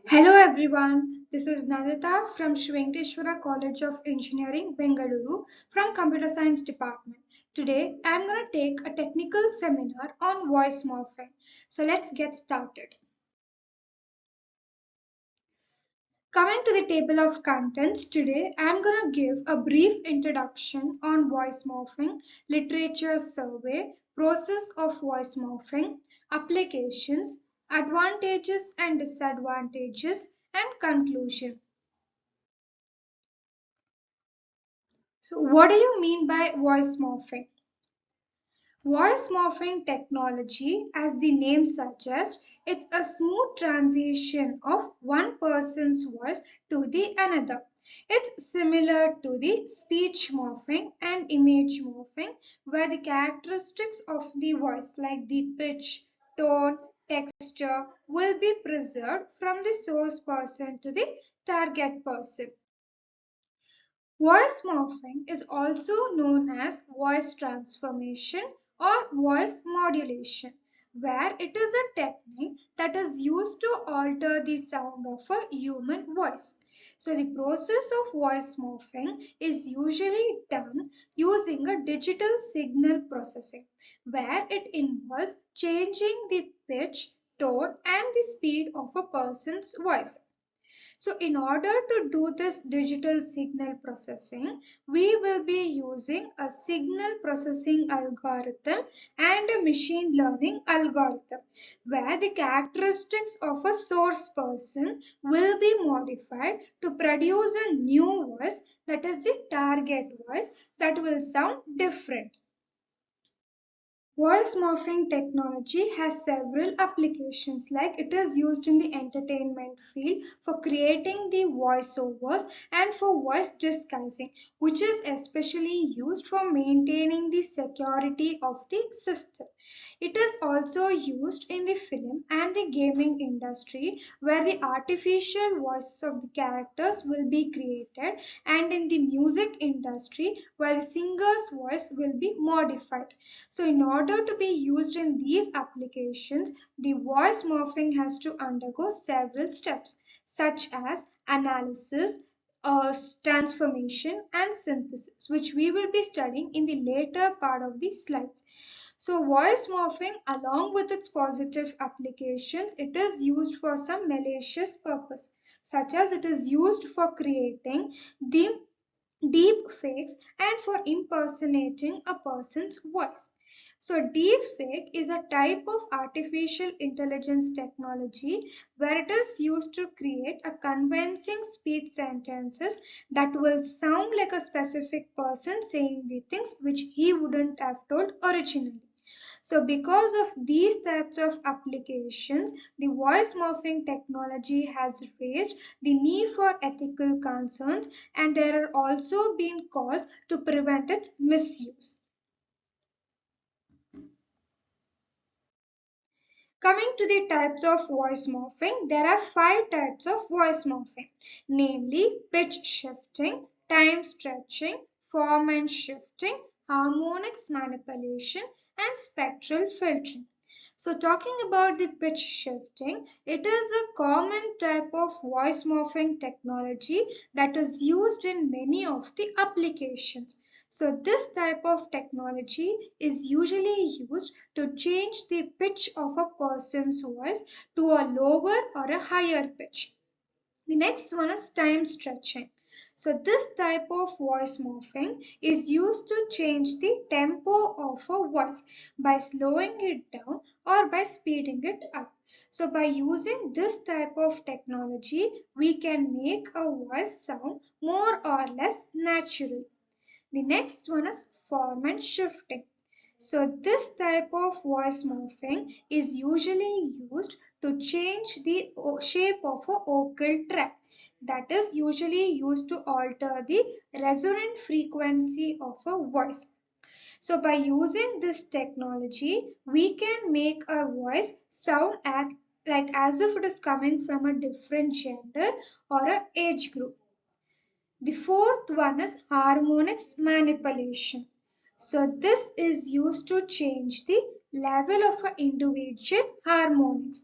Hello everyone, this is Nadita from Shri Venkateshwara College of Engineering, Bengaluru from Computer Science Department. Today I am going to take a technical seminar on voice morphing. So let's get started. Coming to the table of contents, today I am going to give a brief introduction on voice morphing, literature survey, process of voice morphing, applications, advantages and disadvantages, and conclusion. So, what do you mean by voice morphing? Voice morphing technology, as the name suggests, it's a smooth transition of one person's voice to the another. It's similar to the speech morphing and image morphing, where the characteristics of the voice, like the pitch, tone, texture, will be preserved from the source person to the target person. Voice morphing is also known as voice transformation or voice modulation, where it is a technique that is used to alter the sound of a human voice. So, the process of voice morphing is usually done using a digital signal processing, where it involves changing the pitch, tone, and the speed of a person's voice. So in order to do this digital signal processing, we will be using a signal processing algorithm and a machine learning algorithm, where the characteristics of a source person will be modified to produce a new voice, that is the target voice, that will sound different. Voice morphing technology has several applications, like it is used in the entertainment field for creating the voiceovers and for voice disguising, which is especially used for maintaining the security of the system. It is also used in the film and the gaming industry, where the artificial voices of the characters will be created, and in the music industry, where the singer's voice will be modified. So in order to be used in these applications, the voice morphing has to undergo several steps, such as analysis, transformation, and synthesis, which we will be studying in the later part of the slides. So voice morphing, along with its positive applications, it is used for some malicious purpose, such as it is used for creating the deep fakes and for impersonating a person's voice. So, deep fake is a type of artificial intelligence technology where it is used to create a convincing speech sentences that will sound like a specific person saying the things which he wouldn't have told originally. So because of these types of applications, the voice morphing technology has raised the need for ethical concerns, and there are also been calls to prevent its misuse. Coming to the types of voice morphing, there are five types of voice morphing, namely pitch shifting, time stretching, form and shifting, harmonics manipulation, and spectral filtering. So talking about the pitch shifting, it is a common type of voice morphing technology that is used in many of the applications. So this type of technology is usually used to change the pitch of a person's voice to a lower or a higher pitch. The next one is time stretching. So this type of voice morphing is used to change the tempo of a voice by slowing it down or by speeding it up. So by using this type of technology, we can make a voice sound more or less natural. The next one is form and shifting. So this type of voice morphing is usually used to change the shape of a vocal tract, that is usually used to alter the resonant frequency of a voice. So by using this technology, we can make our voice sound like as if it is coming from a different gender or an age group. The fourth one is harmonics manipulation. So this is used to change the level of an individual harmonics.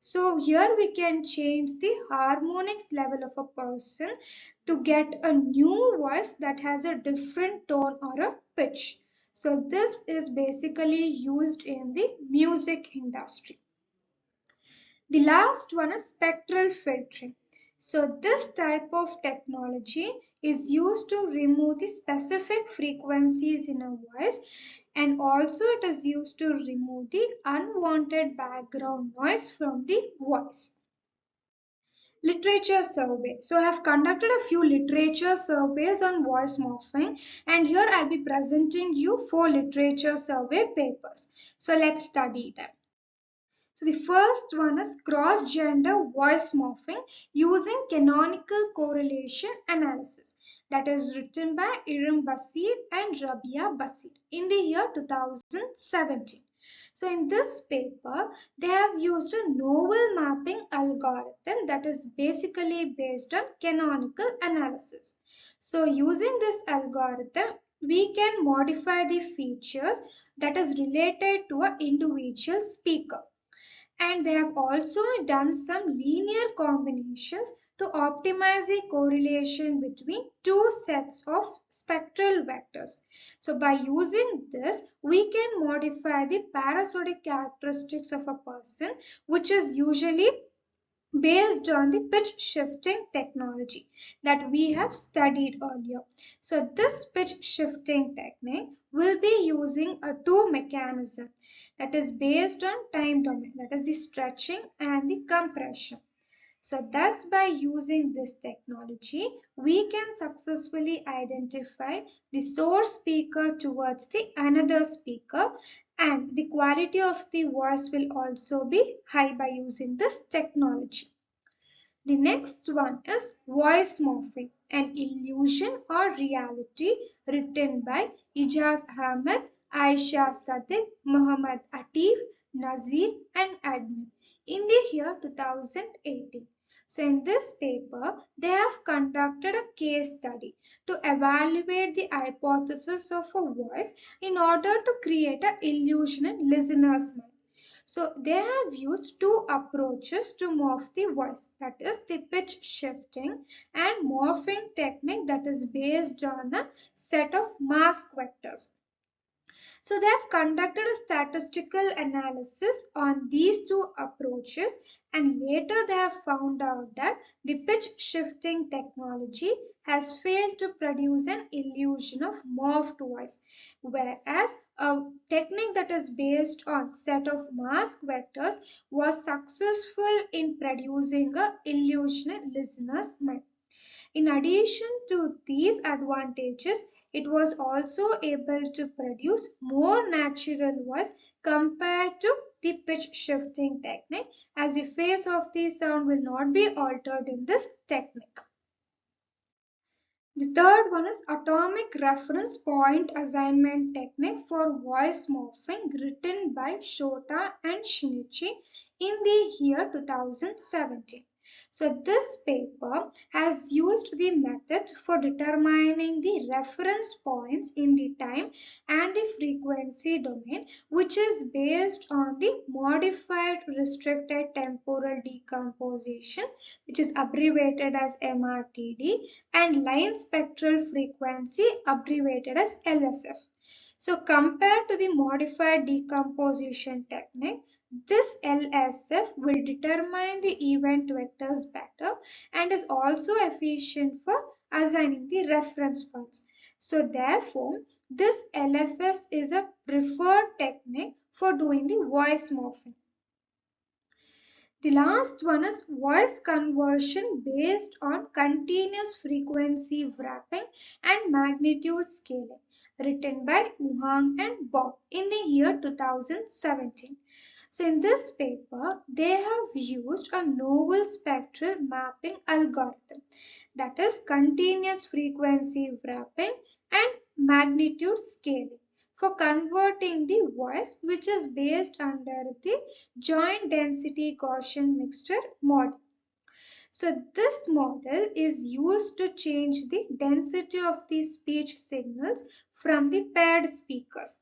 So here we can change the harmonics level of a person to get a new voice that has a different tone or a pitch. So this is basically used in the music industry. The last one is spectral filtering. So this type of technology is used to remove the specific frequencies in a voice, and also it is used to remove the unwanted background noise from the voice. Literature survey. So I have conducted a few literature surveys on voice morphing, and here I'll be presenting you 4 literature survey papers. So let's study them. So the first one is cross-gender voice morphing using canonical correlation analysis, that is written by Iram Basir and Rabia Basir in the year 2017. So in this paper, they have used a novel mapping algorithm that is basically based on canonical analysis. So using this algorithm, we can modify the features that is related to an individual speaker, and they have also done some linear combinations to optimize the correlation between two sets of spectral vectors. So by using this, we can modify the parasodic characteristics of a person, which is usually based on the pitch shifting technology that we have studied earlier. So this pitch shifting technique will be using a two mechanism that is based on time domain, that is the stretching and the compression. So thus by using this technology, we can successfully identify the source speaker towards the another speaker, and the quality of the voice will also be high by using this technology. The next one is voice morphing, an illusion or reality, written by Ijaz Ahmed, Aisha Sadiq, Muhammad Atif, Nazir and Admin in the year 2018. So in this paper, they have conducted a case study to evaluate the hypothesis of a voice in order to create an illusion in listeners' mind. So they have used two approaches to morph the voice, that is the pitch shifting and morphing technique that is based on a set of mask vectors. So they have conducted a statistical analysis on these two approaches, and later they have found out that the pitch shifting technology has failed to produce an illusion of morphed voice, whereas a technique that is based on set of mask vectors was successful in producing a illusion in listeners' mind. In addition to these advantages, it was also able to produce more natural voice compared to the pitch shifting technique, as the phase of the sound will not be altered in this technique. The third one is atomic reference point assignment technique for voice morphing, written by Shota and Shinichi in the year 2017. So this paper has used the method for determining the reference points in the time and the frequency domain, which is based on the modified restricted temporal decomposition, which is abbreviated as MRTD, and line spectral frequency, abbreviated as LSF. So compared to the modified decomposition technique, this LSF will determine the event vectors better and is also efficient for assigning the reference points. So therefore, this LFS is a preferred technique for doing the voice morphing. The last one is voice conversion based on continuous frequency wrapping and magnitude scaling, written by Uhang and Bob in the year 2017. So in this paper, they have used a novel spectral mapping algorithm, that is continuous frequency wrapping and magnitude scaling, for converting the voice, which is based under the joint density Gaussian mixture model. So this model is used to change the density of the speech signals from the paired speakers.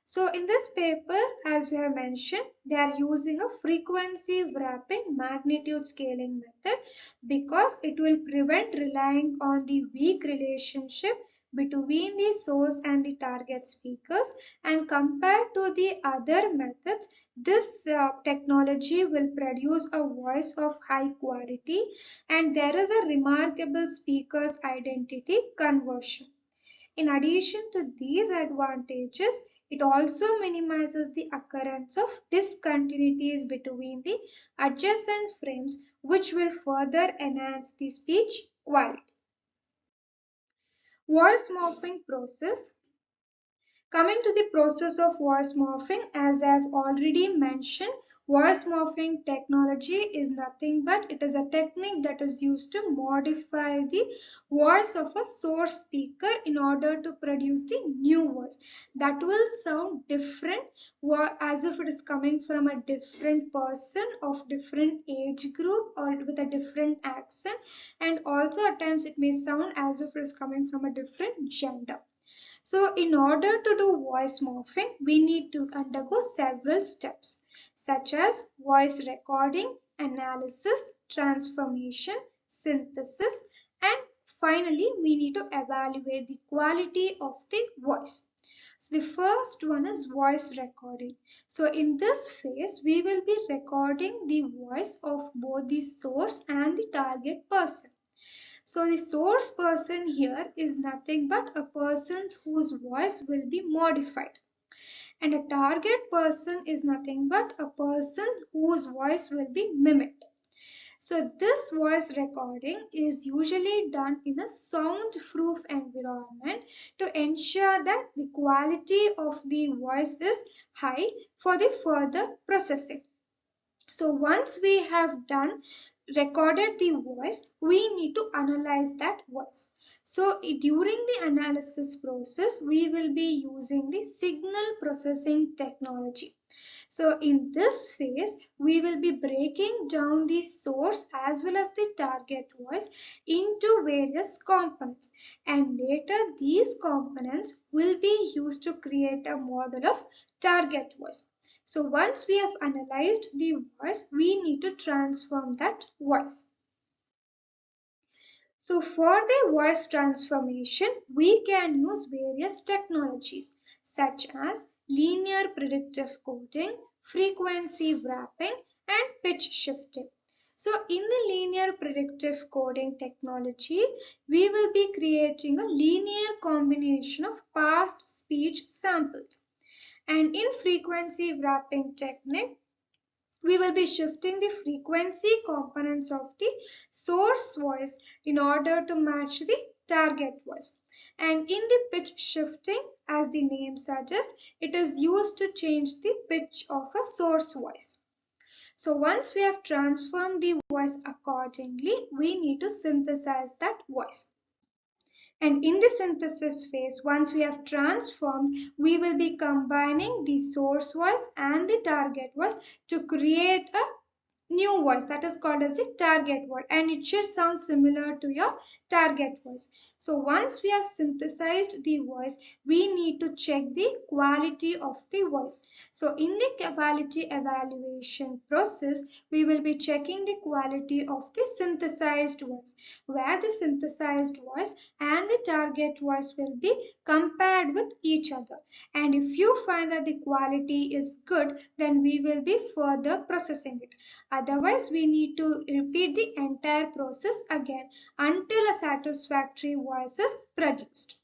So in this paper, as we have mentioned, they are using a frequency wrapping magnitude scaling method because it will prevent relying on the weak relationship between the source and the target speakers, and compared to the other methods, this technology will produce a voice of high quality, and there is a remarkable speaker's identity conversion. In addition to these advantages, it also minimizes the occurrence of discontinuities between the adjacent frames, which will further enhance the speech quality. Voice morphing process. Coming to the process of voice morphing, as I have already mentioned, voice morphing technology is nothing but it is a technique that is used to modify the voice of a source speaker in order to produce the new voice that will sound different, as if it is coming from a different person of different age group or with a different accent, and also at times it may sound as if it is coming from a different gender. So in order to do voice morphing, we need to undergo several steps such as voice recording, analysis, transformation, synthesis, and finally we need to evaluate the quality of the voice. So the first one is voice recording. So in this phase, we will be recording the voice of both the source and the target person. So the source person here is nothing but a person whose voice will be modified. And a target person is nothing but a person whose voice will be mimicked. So this voice recording is usually done in a soundproof environment to ensure that the quality of the voice is high for the further processing. So once we have done recorded the voice, we need to analyze that voice. So during the analysis process, we will be using the signal processing technology. So in this phase, we will be breaking down the source as well as the target voice into various components, and later these components will be used to create a model of target voice. So once we have analyzed the voice, we need to transform that voice. So for the voice transformation, we can use various technologies such as linear predictive coding, frequency wrapping, and pitch shifting. So in the linear predictive coding technology, we will be creating a linear combination of past speech samples. And in frequency wrapping technique, we will be shifting the frequency components of the source voice in order to match the target voice. And in the pitch shifting, as the name suggests, it is used to change the pitch of a source voice. So once we have transformed the voice accordingly, we need to synthesize that voice. And in the synthesis phase, once we have transformed, we will be combining the source voice and the target voice to create a new voice that is called as the target voice, and it should sound similar to your target voice. So once we have synthesized the voice, we need to check the quality of the voice. So in the quality evaluation process, we will be checking the quality of the synthesized voice, where the synthesized voice and the target voice will be compared with each other. And if you find that the quality is good, then we will be further processing it. Otherwise, we need to repeat the entire process again until a satisfactory voice is produced.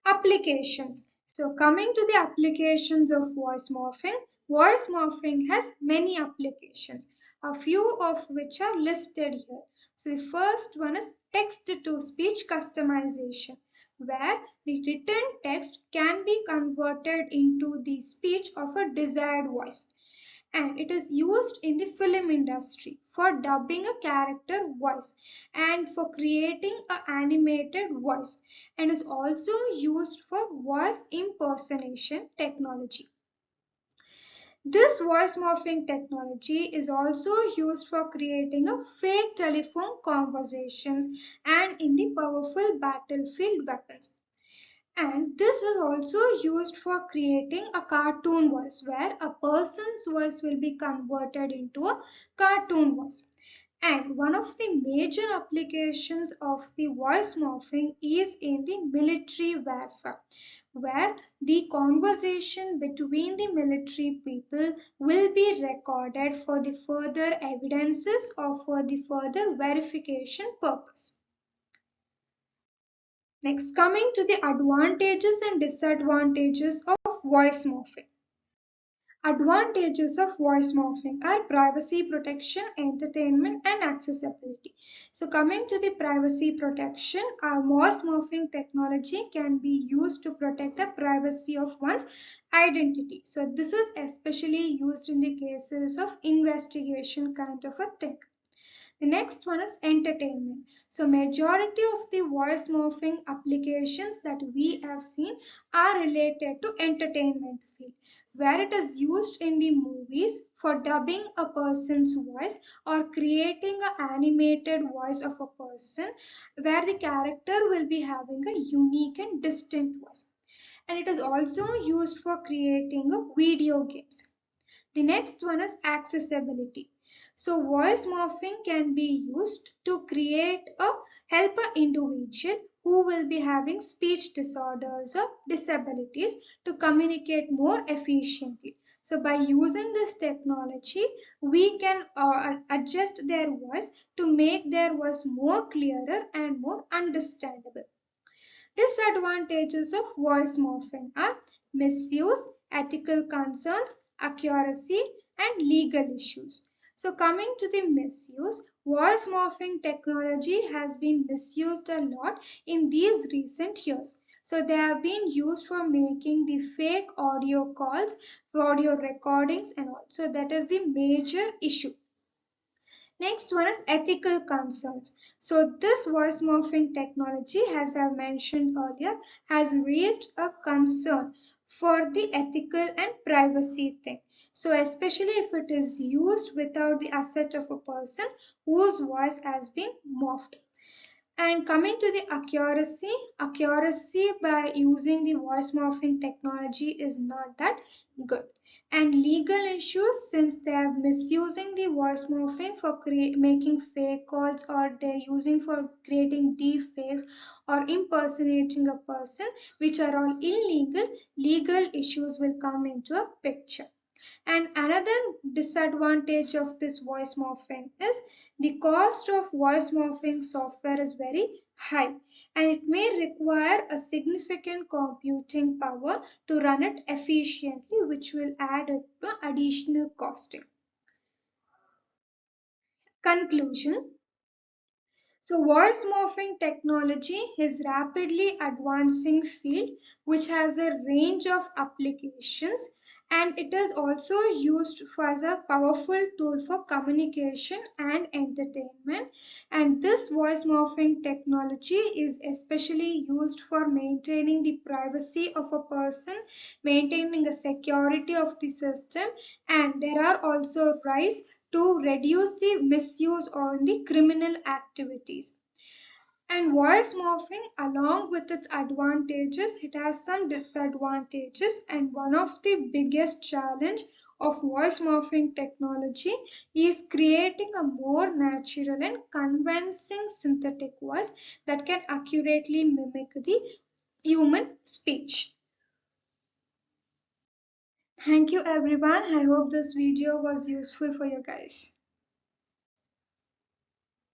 Applications. So coming to the applications of voice morphing has many applications, a few of which are listed here. So the first one is text-to-speech customization, where the written text can be converted into the speech of a desired voice, and it is used in the film industry for dubbing a character voice and for creating an animated voice, and is also used for voice impersonation technology. This voice morphing technology is also used for creating a fake telephone conversations and in the powerful battlefield weapons. And this is also used for creating a cartoon voice where a person's voice will be converted into a cartoon voice. And one of the major applications of the voice morphing is in the military warfare, where the conversation between the military people will be recorded for the further evidences or for the further verification purpose. Next, coming to the advantages and disadvantages of voice morphing. Advantages of voice morphing are privacy protection, entertainment, and accessibility. So, coming to the privacy protection, our voice morphing technology can be used to protect the privacy of one's identity. So, this is especially used in the cases of investigation kind of a thing. The next one is entertainment. So majority of the voice morphing applications that we have seen are related to entertainment field, where it is used in the movies for dubbing a person's voice or creating an animated voice of a person where the character will be having a unique and distinct voice. And it is also used for creating a video games. The next one is accessibility. So voice morphing can be used to create a help an individual who will be having speech disorders or disabilities to communicate more efficiently. So by using this technology, we can adjust their voice to make their voice more clearer and more understandable. Disadvantages of voice morphing are misuse, ethical concerns, accuracy, and legal issues. So, coming to the misuse, voice morphing technology has been misused a lot in these recent years. So, they have been used for making the fake audio calls, audio recordings, and all. So, that is the major issue. Next one is ethical concerns. So this voice morphing technology, as I mentioned earlier, has raised a concern for the ethical and privacy thing. So especially if it is used without the asset of a person whose voice has been morphed. And coming to the accuracy by using the voice morphing technology is not that good. And legal issues, since they are misusing the voice morphing for making fake calls or they're using for creating deep fakes or impersonating a person, which are all illegal, legal issues will come into a picture. And another disadvantage of this voice morphing is the cost of voice morphing software is very high and it may require a significant computing power to run it efficiently, which will add to additional costing. Conclusion. So voice morphing technology is rapidly advancing field which has a range of applications, and it is also used as a powerful tool for communication and entertainment. And this voice morphing technology is especially used for maintaining the privacy of a person, maintaining the security of the system, and there are also rise to reduce the misuse on the criminal activities. And voice morphing, along with its advantages, it has some disadvantages. And one of the biggest challenge of voice morphing technology is creating a more natural and convincing synthetic voice that can accurately mimic the human speech. Thank you everyone. I hope this video was useful for you guys.